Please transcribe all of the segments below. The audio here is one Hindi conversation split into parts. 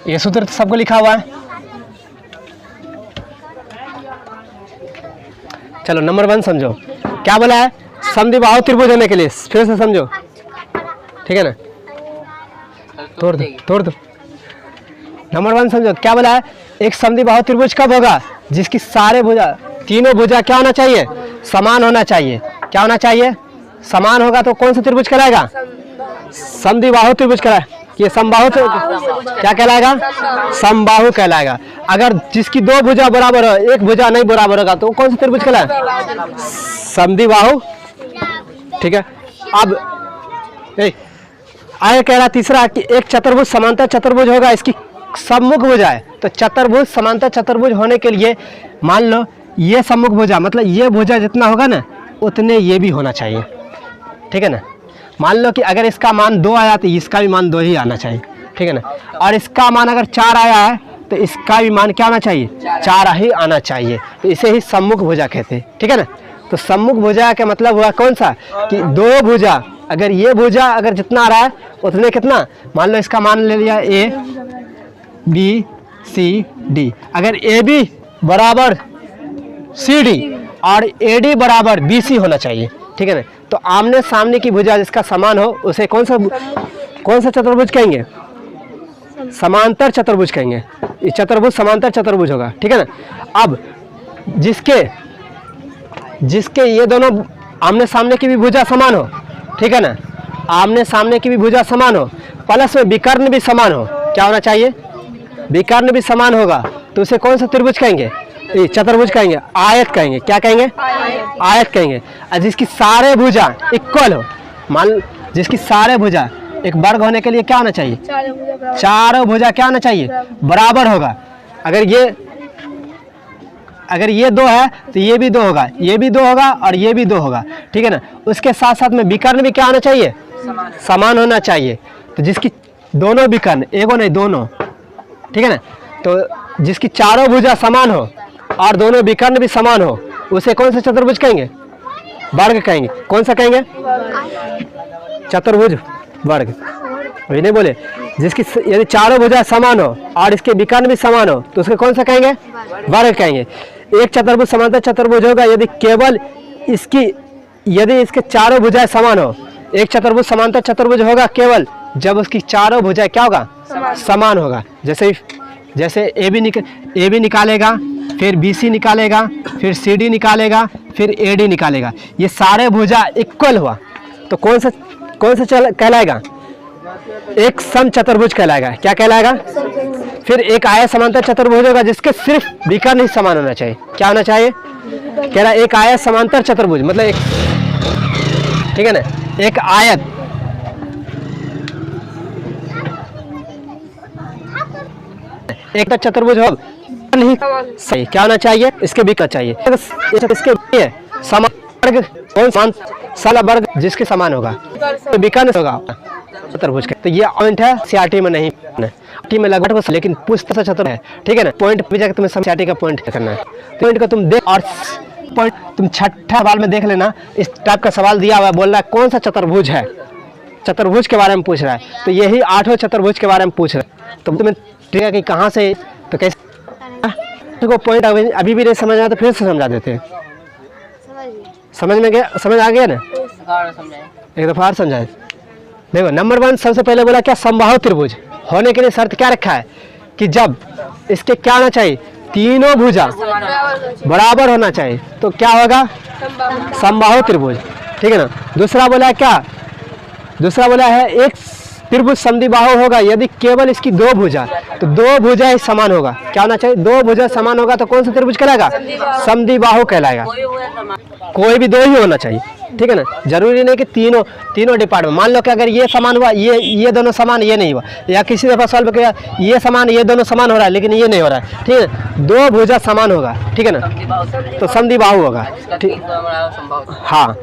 ये सूत्र तो सबको लिखा हुआ है। चलो नंबर 1 समझो, क्या बोला है? समद्विबाहु त्रिभुज होने के लिए, फिर से समझो, ठीक है ना? तोड़ दो। नंबर 1 समझो, क्या बोला है? एक समद्विबाहु त्रिभुज कब होगा? जिसकी सारे भुजा, तीनों भुजा क्या होना चाहिए? समान होना चाहिए। क्या होना चाहिए? समान होगा तो कौन सा त्रिभुज कहलाएगा? समद्विबाहु त्रिभुज कहलाएगा। ये समबाहु क्या कहलाएगा? समबाहु कहलाएगा। अगर जिसकी दो भुजा बराबर हो, एक भुजा नहीं बराबर होगा तो कौन सा त्रिभुज कहलाएगा? समद्विबाहु। ठीक है, अब आगे कह रहा तीसरा कि एक चतुर्भुज समांतर चतुर्भुज होगा, इसकी सम्मुख भुजा है। तो चतुर्भुज समांतर चतुर्भुज होने के लिए मान लो ये सम्मुख भुजा, मतलब ये भुजा जितना होगा ना उतने ये भी होना चाहिए, ठीक है ना? मान लो कि अगर इसका मान 2 आया तो इसका भी मान 2 ही आना चाहिए, ठीक है ना? और इसका मान अगर 4 आया है तो इसका भी मान क्या आना चाहिए? 4 ही आना चाहिए। तो इसे ही सम्मुख भुजा कहते हैं, ठीक है ना? तो सम्मुख भुजा का मतलब हुआ कौन सा? कि दो भुजा, अगर ये भुजा अगर जितना आ रहा है उतने कितना, मान लो इसका मान ले लिया A B C D, अगर AB बराबर CD और AD बराबर BC होना चाहिए, ठीक है ना? तो आमने सामने की भुजा जिसका समान हो उसे कौन सा चतुर्भुज कहेंगे? समांतर चतुर्भुज कहेंगे। ये चतुर्भुज समांतर चतुर्भुज होगा, ठीक है ना? अब जिसके ये दोनों आमने सामने की भी भुजा समान हो, ठीक है ना? आमने सामने की भी भुजा समान हो, प्लस में विकर्ण भी समान हो। क्या होना चाहिए? विकर्ण भी समान होगा तो उसे कौन सा त्रिभुज कहेंगे? चतुर्भुज कहेंगे, आयत कहेंगे। क्या कहेंगे? आयत कहेंगे। और जिसकी सारे भुजा इक्वल हो, मान जिसकी सारे भुजा एक वर्ग होने के लिए क्या होना चाहिए? चारों भुजा क्या होना चाहिए? बराबर होगा। अगर ये 2 है तो ये भी 2 होगा, ये भी 2 होगा और ये भी 2 होगा, ठीक है ना? उसके साथ साथ में विकर्ण भी क्या होना चाहिए? समान होना चाहिए। तो जिसकी दोनों विकर्ण, एगो नहीं दोनों, ठीक है ना? तो जिसकी चारों भुजा समान हो और दोनों विकर्ण भी समान हो उसे कौन सा चतुर्भुज कहेंगे? वर्ग कहेंगे। कौन सा कहेंगे? चतुर्भुज वर्ग। वही नहीं बोले? जिसकी यदि चारों भुजा समान हो और इसके विकर्ण भी समान हो तो उसके कौन सा कहेंगे? वर्ग कहेंगे। एक चतुर्भुज समांतर चतुर्भुज होगा यदि केवल यदि इसके चारों भुजाएं समान हो। एक चतुर्भुज समांतर चतुर्भुज होगा केवल जब उसकी चारों भुजाएं क्या होगा? समान होगा। जैसे ए बी निकालेगा, फिर BC निकालेगा, फिर CD निकालेगा, फिर AD निकालेगा, ये सारे भुजा इक्वल हुआ तो कौन सा कहलाएगा? एक सम चतुर्भुज कहलाएगा। क्या कहलाएगा? फिर एक आयत समांतर चतुर्भुज होगा जिसके सिर्फ विकर्ण ही समान होना चाहिए। क्या होना चाहिए? कह रहा एक आयत समांतर चतुर्भुज, मतलब एक, ठीक है ना? एक आयत एक चतुर्भुज हो नहीं सही, क्या होना चाहिए? इसके विकर्ण चाहिए। इसके समान साला वर्ग जिसके समान होगा तो विकर्ण होगा चतुर्भुज का। तो ये पॉइंट है CRT में नहीं, CRT में लगभग, लेकिन पुस्तक चतुर्भुज है, ठीक है ना? पॉइंट पे जाकर तुम्हें CRT का पॉइंट करना है। पॉइंट का तुम देख और पॉइंट तुम छठा सवाल में देख लेना, इस टाइप का सवाल दिया हुआ है, बोल रहा है कौन सा चतुर्भुज है, चतुर्भुज के बारे में पूछ रहा है। तो यही 8वें चतुर्भुज के बारे में पूछ रहा है। तो तुम्हें ठीक है कि कहाँ से, तो कैसे को पॉइंट अभी भी नहीं समझ आया तो फिर से समझा देते हैं। समझ आ गया ना? एक दफा और समझाए। देखो नंबर 1 सबसे पहले बोला क्या? समबाहु त्रिभुज होने के लिए शर्त क्या रखा है? कि जब इसके क्या होना चाहिए? तीनों भुजा बराबर होना चाहिए तो क्या होगा? समबाहु त्रिभुज, ठीक है ना? दूसरा बोला क्या? दूसरा बोला है एक त्रिभुज समद्विबाहु होगा यदि केवल इसकी दो भुजा, तो दो भुजा ही समान होगा। क्या होना चाहिए? दो भुजा समान होगा तो कौन सा त्रिभुज कहलाएगा? समद्विबाहु कहलाएगा। कोई भी दो ही होना चाहिए, ठीक है ना? जरूरी नहीं कि तीनों डिपार्टमेंट। मान लो कि अगर ये समान हुआ, ये दोनों समान, ये नहीं हुआ, या किसी दफा सॉल्व किया ये समान, ये दोनों समान हो रहा है लेकिन ये नहीं हो रहा है, ठीक है? दो भुजा समान होगा, ठीक है ना? तो समद्विबाहु होगा, ठीक। हाँ,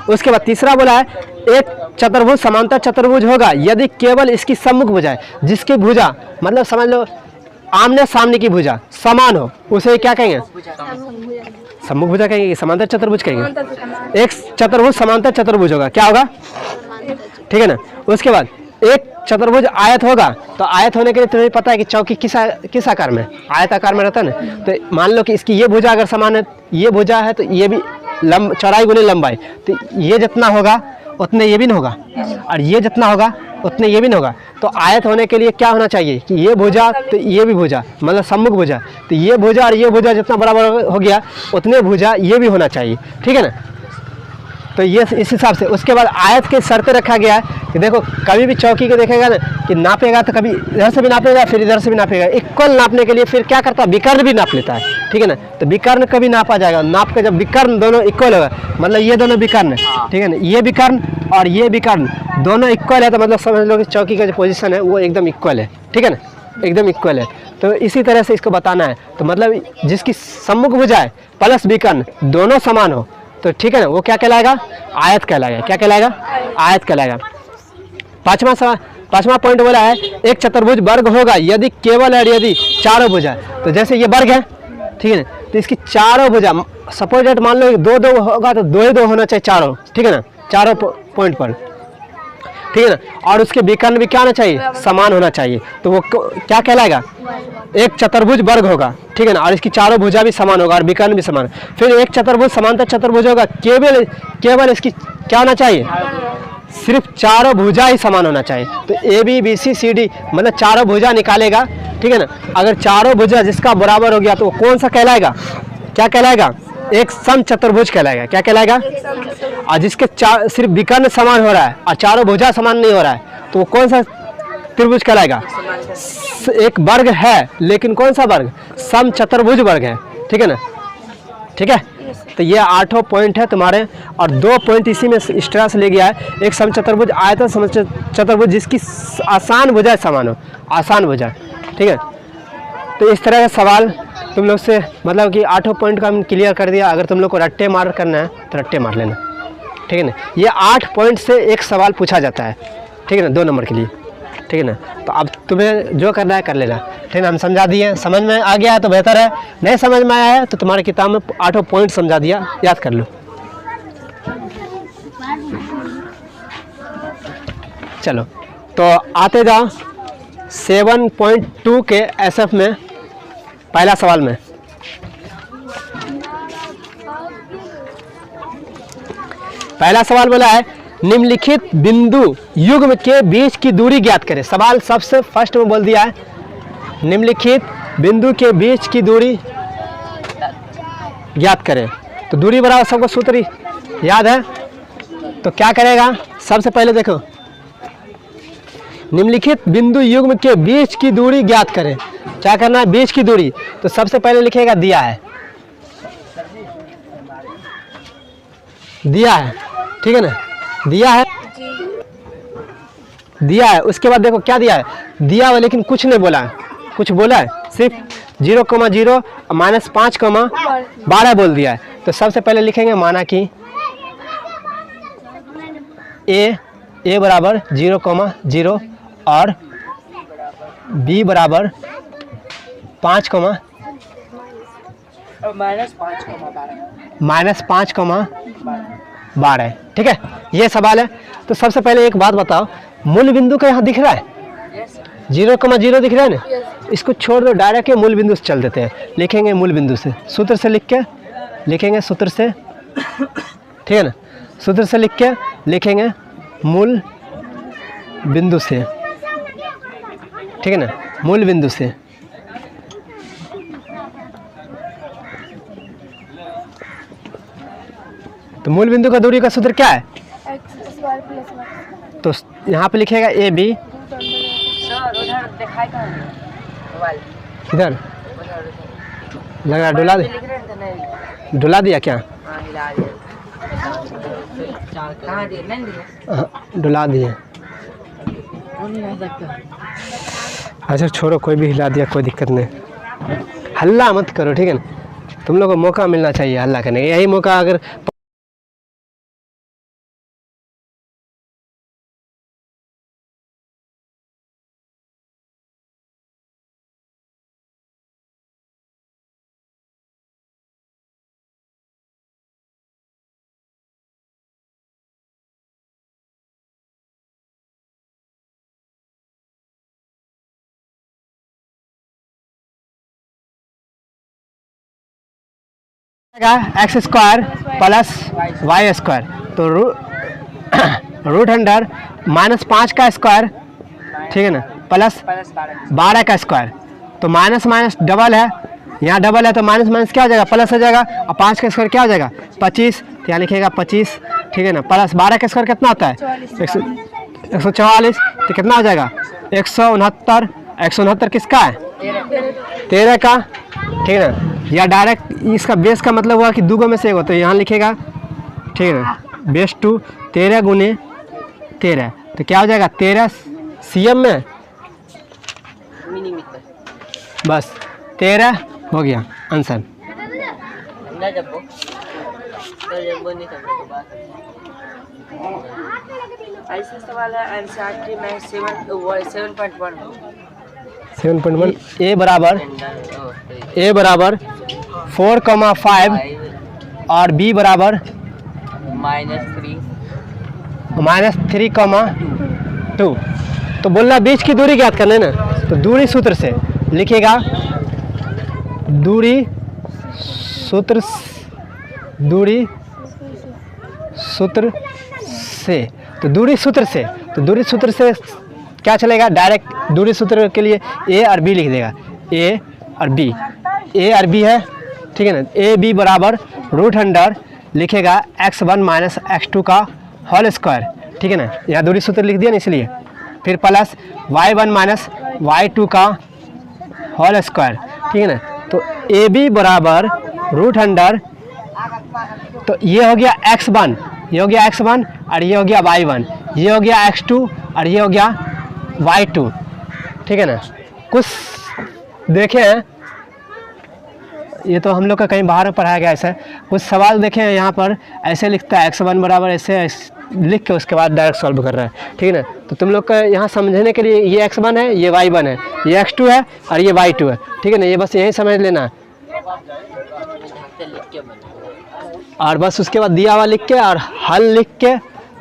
उसके बाद तीसरा बोला है एक चतुर्भुज समांतर चतुर्भुज होगा यदि केवल इसकी सम्मुख भुजाएं, जिसकी भुजा मतलब समझ लो आमने सामने की भुजा समान हो, उसे क्या कहेंगे? सम्मुख भुजा कहेंगे, समांतर चतुर्भुज कहेंगे। एक चतुर्भुज समांतर चतुर्भुज होगा, क्या होगा? ठीक है ना? उसके बाद एक चतुर्भुज आयत होगा तो आयत होने के लिए तुम्हें पता है कि चौकी किस आकार में, आयत आकार में रहता है ना। तो मान लो कि इसकी ये भुजा अगर समान है, ये भुजा है तो ये भी चौड़ाई गुने लंबाई, तो ये जितना होगा उतने ये भी न होगा, और ये जितना होगा उतने ये भी न होगा। तो आयत होने के लिए क्या होना चाहिए कि ये भुजा तो ये भी भुजा, मतलब सम्मुख भुजा, तो ये भुजा और ये भुजा जितना बराबर हो गया उतने भुजा ये भी होना चाहिए, ठीक है ना। तो ये इस हिसाब से उसके बाद आयत के शर्त रखा गया है कि देखो कभी भी चौकी को देखेगा ना कि नापेगा तो कभी इधर से भी नापेगा फिर इधर से भी नापेगा, इक्वल नापने के लिए फिर क्या करता है विकर्ण भी नाप लेता है, ठीक है ना। तो विकर्ण कभी नापा जाएगा, नाप के जब विकर्ण दोनों इक्वल होगा, मतलब ये दोनों विकर्ण है, ठीक है ना, ये विकर्ण और ये विकर्ण दोनों इक्वल है, तो मतलब समझ लो कि चौकी का जो पोजीशन है वो एकदम इक्वल है, ठीक है ना, एकदम इक्वल है। तो इसी तरह से इसको बताना है। तो मतलब जिसकी सम्मुख भुजा है प्लस विकर्ण दोनों समान हो तो ठीक है ना, वो क्या कहलाएगा, आयत कहलाएगा। क्या कहलाएगा, आयत कहलाएगा। पांचवा पॉइंट बोला है एक चतुर्भुज वर्ग होगा यदि केवल और यदि चारों भुजा, तो जैसे ये वर्ग है, ठीक है ना, तो इसकी चारों भुजा सपोज डेट मान लो दो दो होगा तो दो ही दो होना चाहिए चारों, ठीक है ना, चारों पॉइंट पर, ठीक है ना, और उसके विकर्ण भी क्या होना चाहिए, समान होना चाहिए। तो वो क्या कहलाएगा, एक चतुर्भुज वर्ग होगा, ठीक है ना, और इसकी चारों भुजा भी समान होगा और विकर्ण भी समान। फिर एक चतुर्भुज समांतर चतुर्भुज होगा, केवल इसकी क्या होना चाहिए, सिर्फ चारों भुजा ही समान होना चाहिए। तो A B B C C D मतलब चारों भुजा निकालेगा, ठीक है ना, अगर चारों भुजा जिसका बराबर हो गया तो वो कौन सा कहलाएगा, क्या कहलाएगा, एक सम चतुर्भुज कहलाएगा। क्या कहलाएगा, और जिसके सिर्फ विकर्ण समान हो रहा है और चारों भुजा समान नहीं हो रहा है तो वो कौन सा त्रिभुज कहलाएगा, एक वर्ग है लेकिन कौन सा वर्ग, सम चतुर्भुज वर्ग है, ठीक है ना, ठीक है। तो ये 8 पॉइंट है तुम्हारे, और 2 पॉइंट इसी में इस तरह से ले गया है, एक सम चतुर्भुज आयतन सम चतुर्भुज जिसकी आसान भुजा समान हो, आसान भुजा, ठीक है। तो इस तरह का सवाल तुम लोग से मतलब कि 8 पॉइंट का हम क्लियर कर दिया। अगर तुम लोग को रट्टे मार करना है तो रट्टे मार लेना, ठीक है ना। ये 8 पॉइंट से एक सवाल पूछा जाता है, ठीक है ना, 2 नंबर के लिए, ठीक है ना। तो अब तुम्हें जो करना है कर लेना, ठीक है ना। हम समझा दिए, समझ में आ गया है तो बेहतर है, नहीं समझ में आया है तो तुम्हारे किताब में 8 पॉइंट समझा दिया, याद कर लो। चलो तो आते जाओ 7.2 के एसएफ में पहला सवाल में। पहला सवाल बोला है निम्नलिखित बिंदु युग्म के बीच की दूरी ज्ञात करें। सवाल सबसे फर्स्ट में बोल दिया है निम्नलिखित बिंदु के बीच की दूरी ज्ञात करें। तो दूरी बराबर सबको सूत्र याद है, तो क्या करेगा, सबसे पहले देखो निम्नलिखित बिंदु युग्म के बीच की दूरी ज्ञात करें। क्या करना है, बीच की दूरी, तो सबसे पहले लिखेगा दिया है, दिया है, ठीक है ना, दिया है, दिया है। उसके बाद देखो क्या दिया है, दिया हुआ लेकिन कुछ नहीं बोला है, कुछ बोला है सिर्फ 0,0 -5,12 बोल दिया है। तो सबसे पहले लिखेंगे माना कि ए बराबर 0,0 और बी बराबर 5,12 -5,12, ठीक है, ये सवाल है। तो सबसे पहले एक बात बताओ, मूल बिंदु का यहाँ दिख रहा है 0,0 दिख रहा है ना, इसको छोड़ दो, डायरेक्ट मूल बिंदु से चल देते हैं। लिखेंगे मूल बिंदु से, सूत्र से लिख के लिखेंगे, सूत्र से, ठीक है ना, सूत्र से लिख के लिखेंगे मूल बिंदु से, ठीक है ना, मूल बिंदु से। तो मूल बिंदु का दूरी का सूत्र क्या है, तो यहाँ पे लिखेगा ए बी, इधर लगा डुला दिया क्या, डुला दिए, अच्छा छोड़ो, कोई भी हिला दिया कोई दिक्कत नहीं, हल्ला मत करो, ठीक है ना, तुम लोग को मौका मिलना चाहिए हल्ला करने का, यही मौका अगर X square plus Y square, तो रूट अंडर -5 का स्क्वायर, ठीक है ना, प्लस 12 का स्क्वायर। तो माइनस माइनस डबल है, यहाँ डबल है तो माइनस माइनस क्या हो जाएगा, प्लस हो जाएगा। और 5 का स्क्वायर क्या हो जाएगा, 25, तो यहाँ लिखेगा 25, ठीक है ना। प्लस 12 का स्क्वायर कितना होता है, 144, तो कितना हो जाएगा 169। 169 किसका है, 13 का, ठीक है ना। या डायरेक्ट इसका बेस का मतलब हुआ कि दूगो में से एक हो, तो यहाँ लिखेगा, ठीक है ना, बेस 2 13 गुने 13, तो क्या हो जाएगा 13 CM में, बस 13 हो गया आंसर। ऐसा सवाल है एनसीईआरटी में 7.1 ए बराबर 4,5 और बी बराबर -3,2। तो बोलना बीच की दूरी ज्ञात करना है ना, तो दूरी सूत्र से लिखेगा, दूरी सूत्र से, तो दूरी सूत्र से क्या चलेगा, डायरेक्ट दूरी सूत्र के लिए ए और बी लिख देगा, ए और बी है, ठीक है ना। ए बी बराबर रूट अंडर लिखेगा x1 माइनस x2 का होल स्क्वायर, ठीक है ना, यहाँ दूरी सूत्र लिख दिया ना इसलिए। फिर प्लस y1 माइनस y2 का होल स्क्वायर, ठीक है ना। तो ए बी बराबर रूट अंडर, तो ये हो गया x1, ये हो गया x1 और ये हो गया y1, ये हो गया x2 और ये हो गया y2, ठीक है ना। कुछ देखें, ये तो हम लोग का कहीं बाहर पढ़ाया गया ऐसा, कुछ सवाल देखें यहाँ पर ऐसे लिखता है x1 बराबर ऐसे लिख के उसके बाद डायरेक्ट सॉल्व कर रहा है, ठीक है ना। तो तुम लोग का यहाँ समझने के लिए ये x1 है, ये y1 है, ये x2 है और ये y2 है, ठीक है ना। ये बस यही समझ लेना है, और बस उसके बाद दिया हुआ लिख के और हल लिख के,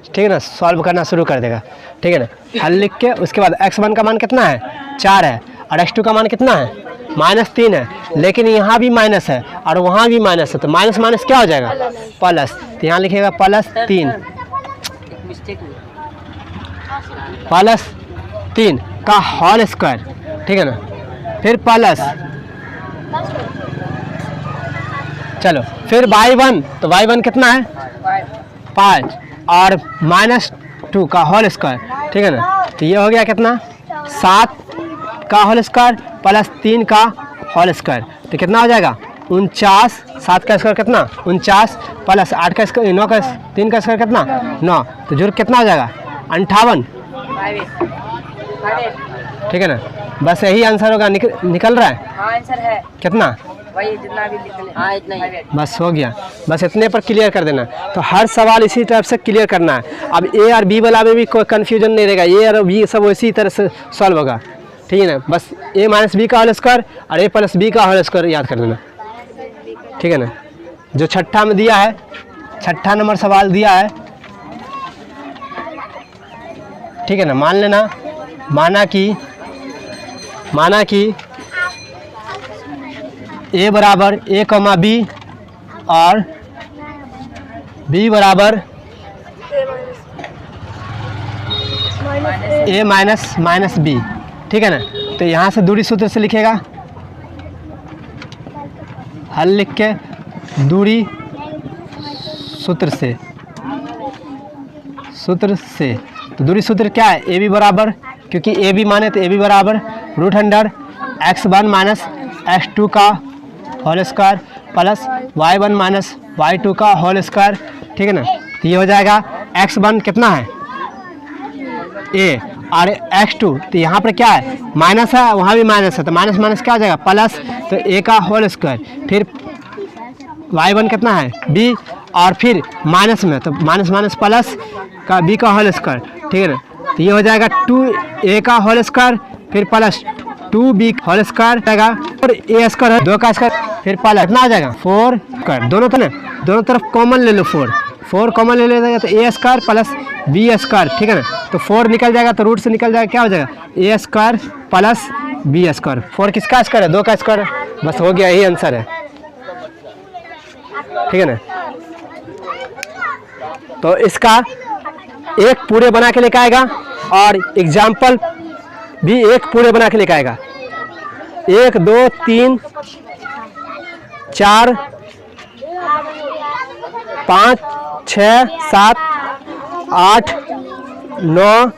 ठीक है ना, सॉल्व करना शुरू कर देगा, ठीक है ना। हल लिख के उसके बाद x1 का मान कितना है, 4 है, और x2 का मान कितना है, -3 है, लेकिन यहाँ भी माइनस है और वहाँ भी माइनस है, तो माइनस माइनस क्या हो जाएगा, प्लस, तो यहाँ लिखेगा +3 का होल स्क्वायर, ठीक है ना। फिर प्लस, चलो फिर y1, तो y1 कितना है 5 और -2 का होल स्क्वायर, ठीक है ना। तो ये हो गया कितना 7 का होल स्क्वायर प्लस 3 का होल स्क्वायर, तो कितना हो जाएगा 49। 7 का स्क्वायर कितना 49 प्लस 8 का स्क्वायर 9 का 3 का स्क्वायर कितना 9, तो जुड़ कितना हो जाएगा 58, ठीक है ना। बस यही आंसर होगा, निकल रहा है, हाँ आंसर है कितना वही जितना भी निकले, हाँ इतना ही, बस हो गया। बस इतने पर क्लियर कर देना, तो हर सवाल इसी टाइप से क्लियर करना है। अब ए और बी वाला में भी कोई कन्फ्यूजन नहीं रहेगा, ए और बी सब उसी तरह से सॉल्व होगा, ठीक है ना। बस a माइनस बी का होल स्क्वायर और a प्लस बी का होल स्क्वायर याद कर लेना, ठीक है ना। जो छठा में दिया है, छठा नंबर सवाल दिया है, ठीक है ना। मान लेना, माना कि a बराबर a, b और b बराबर a माइनस b, ठीक है ना। तो यहाँ से दूरी सूत्र से लिखेगा, हल लिख के दूरी सूत्र से, तो दूरी सूत्र क्या है, ए बी बराबर, क्योंकि ए बी माने तो ए बी बराबर root under x1 minus x2 का whole square plus y1 minus y2 का होल स्क्वायर, ठीक है ना। तो ये हो जाएगा x1 कितना है a और x2, तो यहाँ पर क्या है माइनस है, वहाँ भी माइनस है, तो माइनस माइनस क्या हो जाएगा प्लस, तो a का होल स्क्वायर, फिर y1 कितना है b और फिर माइनस में, तो माइनस माइनस प्लस का b का होल स्क्वायर, ठीक है ना। तो ये हो जाएगा 2a का होल स्क्वायर फिर प्लस 2b होल स्क्वायर जाएगा और a स्क्वायर है 2 का स्क्वायर, फिर प्लस कितना आ जाएगा 4 स्क्वायर, दोनों तरफ कॉमन ले लो, 4 कॉमन ले लेगा तो a square plus b square, ठीक है ना। तो 4 निकल जाएगा, तो रूट से निकल जाएगा, क्या हो जाएगा a square plus b square. 4 किसका स्क्वायर है, 2 का स्क्वायर, बस हो गया, यही आंसर है। ठीक है ना। तो इसका एक पूरे बना के लेके आएगा और एग्जाम्पल भी एक पूरे बना के लेके आएगा। 1 2 3 4 5 6 7 8 9